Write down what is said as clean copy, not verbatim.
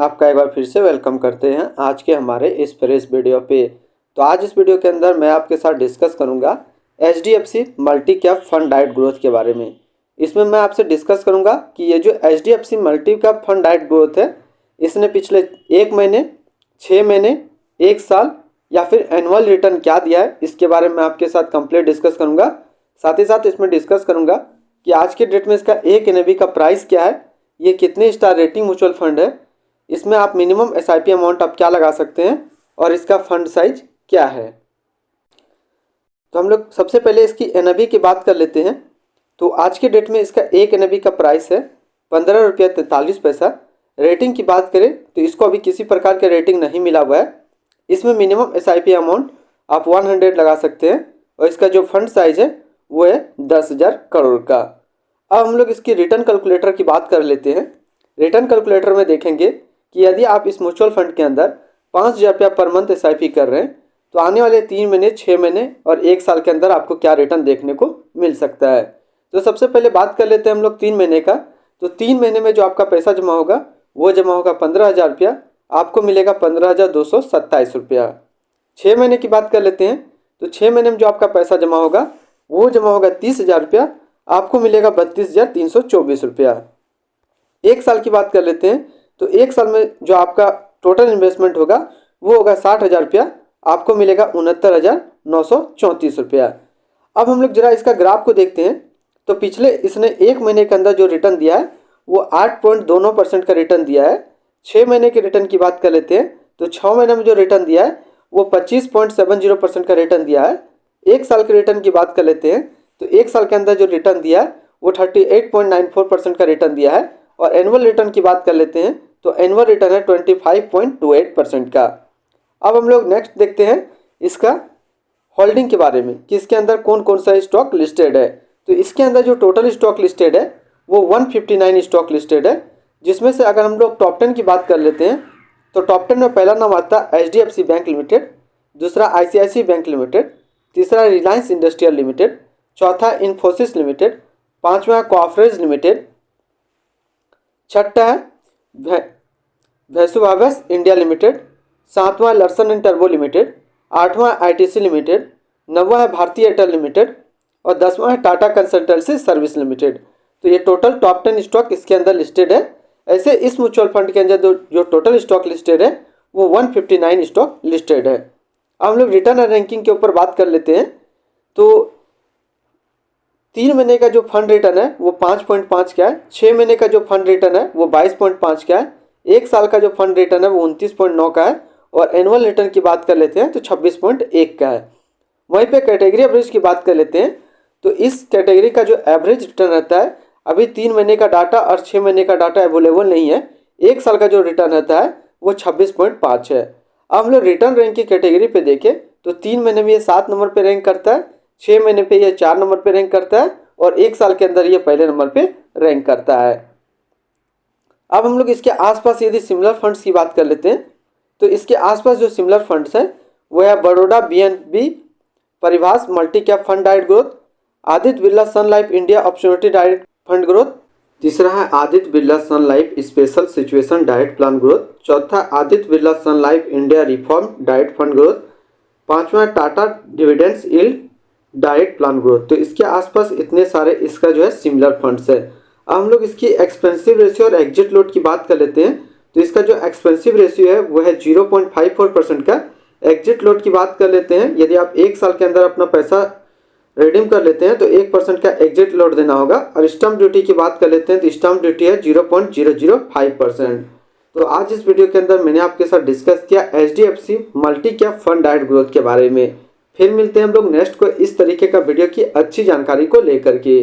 आपका एक बार फिर से वेलकम करते हैं आज के हमारे इस फ्रेश वीडियो पे। तो आज इस वीडियो के अंदर मैं आपके साथ डिस्कस करूंगा HDFC मल्टी कैप फंड डाइट ग्रोथ के बारे में। इसमें मैं आपसे डिस्कस करूंगा कि ये जो HDFC मल्टी कैप फंड डाइट ग्रोथ है, इसने पिछले 1 महीने, 6 महीने, 1 साल या फिर एनुअल रिटर्न क्या दिया है, इसके बारे में आपके साथ कंप्लीट डिस्कस करूँगा। साथ ही साथ इसमें डिस्कस करूँगा कि आज के डेट में इसका एक NAV का प्राइस क्या है, ये कितने स्टार रेटिंग म्यूचुअल फंड है, इसमें आप मिनिमम SIP अमाउंट आप क्या लगा सकते हैं और इसका फंड साइज क्या है। तो हम लोग सबसे पहले इसकी NAV की बात कर लेते हैं। तो आज के डेट में इसका एक NAV का प्राइस है 15 रुपया 43 पैसा। रेटिंग की बात करें तो इसको अभी किसी प्रकार के रेटिंग नहीं मिला हुआ है। इसमें मिनिमम SIP अमाउंट आप 100 लगा सकते हैं और इसका जो फंड साइज है वो है 10,000 करोड़ का। अब हम लोग इसकी रिटर्न कैलकुलेटर की बात कर लेते हैं। रिटर्न कैलकुलेटर में देखेंगे कि यदि आप इस म्यूचुअल फंड के अंदर 5,000 रुपया पर मंथ SIP कर रहे हैं तो आने वाले 3 महीने, 6 महीने और 1 साल के अंदर आपको क्या रिटर्न देखने को मिल सकता है। तो सबसे पहले बात कर लेते हैं हम लोग 3 महीने का। तो 3 महीने में जो आपका पैसा जमा होगा वो जमा होगा 15,000 रुपया, आपको मिलेगा 15,227 रुपया। 6 महीने की बात कर लेते हैं। तो 6 महीने में जो आपका पैसा जमा होगा वो जमा होगा 30,000 रुपया, आपको मिलेगा 32,324 रुपया। 1 साल की बात कर लेते हैं। तो 1 साल में जो आपका टोटल इन्वेस्टमेंट होगा वो होगा 60,000 रुपया, आपको मिलेगा 69,934 रुपया। अब हम लोग जरा इसका ग्राफ को देखते हैं। तो पिछले इसने 1 महीने के अंदर जो रिटर्न दिया है वो 8.29% का रिटर्न दिया है। 6 महीने के रिटर्न की बात कर लेते हैं। तो 6 महीने में जो रिटर्न दिया है वो 25.70% का रिटर्न दिया है। 1 साल के रिटर्न की बात कर लेते हैं। तो 1 साल के अंदर जो रिटर्न दिया है वो 38.94% का रिटर्न दिया है। और एनुअल रिटर्न की बात कर लेते हैं तो एनुअल रिटर्न है 25.28% का। अब हम लोग नेक्स्ट देखते हैं इसका होल्डिंग के बारे में कि इसके अंदर कौन कौन सा स्टॉक लिस्टेड है। तो इसके अंदर जो टोटल स्टॉक लिस्टेड है वो 159 स्टॉक लिस्टेड है, जिसमें से अगर हम लोग टॉप 10 की बात कर लेते हैं तो टॉप 10 में पहला नाम आता है HDFC बैंक लिमिटेड, दूसरा ICICI बैंक लिमिटेड, तीसरा रिलायंस इंडस्ट्रियल लिमिटेड, चौथा इन्फोसिस लिमिटेड, पाँचवा कॉफरेज लिमिटेड, छठा है वैसुवावस इंडिया लिमिटेड, सातवां लर्सन एंड टर्बो लिमिटेड, आठवां ITC लिमिटेड, नौवां है भारतीय एयरटेल लिमिटेड और 10वां है टाटा कंसल्टेंसी सर्विस लिमिटेड। तो ये टोटल टॉप 10 स्टॉक इसके अंदर लिस्टेड है। ऐसे इस म्यूचुअल फंड के अंदर जो टोटल स्टॉक लिस्टेड है वो 159 स्टॉक लिस्टेड है। अब हम लोग रिटर्न और रैंकिंग के ऊपर बात कर लेते हैं। तो 3 महीने का जो फंड रिटर्न है वो 5.5 का है, 6 महीने का जो फंड रिटर्न है वो 22.5 का है, 1 साल का जो फंड रिटर्न है वो 29.9 का है और एनुअल रिटर्न की बात कर लेते हैं तो 26.1 का है। वहीं पे कैटेगरी एवरेज की बात कर लेते हैं। तो इस कैटेगरी का जो एवरेज रिटर्न रहता है, अभी 3 महीने का डाटा और 6 महीने का डाटा अवेलेबल नहीं है, 1 साल का जो रिटर्न रहता है वो 26.5 है। अब हम लोग रिटर्न रैंक की कैटेगरी पे देखें तो 3 महीने में ये 7 नंबर पे रैंक करता है, 6 महीने पे ये 4 नंबर पे रैंक करता है और 1 साल के अंदर ये पहले नंबर पे रैंक करता है। अब हम लोग इसके आसपास यदि सिमिलर फंड्स की बात कर लेते हैं तो इसके आसपास जो सिमिलर फंड्स हैं वो है Baroda BNB Paribas multi cap fund डाइट growth, Aditya Birla Sun Life India opportunity डाइट फंड ग्रोथ, तीसरा है Aditya Birla Sun Life special situation डाइट प्लान ग्रोथ, चौथा Aditya Birla Sun Life India reform डाइट फंड ग्रोथ, पांचवा टाटा डिविडेंड्स यील्ड डाइट प्लान ग्रोथ। तो इसके आसपास इतने सारे इसका जो है सिमिलर फंड्स है। अब हम लोग इसकी एक्सपेंसिव रेशियो और एग्जिट लोड की बात कर लेते हैं। तो इसका जो एक्सपेंसिव रेशियो है वो है 0.54% का। एग्जिट लोड की बात कर लेते हैं, यदि आप 1 साल के अंदर अपना पैसा रिडीम कर लेते हैं तो 1% का एग्जिट लोड देना होगा। और स्टम्प ड्यूटी की बात कर लेते हैं तो स्टम्प ड्यूटी है 0.005%। तो आज इस वीडियो के अंदर मैंने आपके साथ डिस्कस किया HDFC मल्टी कैप फंड डाइट ग्रोथ के बारे में। फिर मिलते हैं हम लोग नेक्स्ट को इस तरीके का वीडियो की अच्छी जानकारी को लेकर के।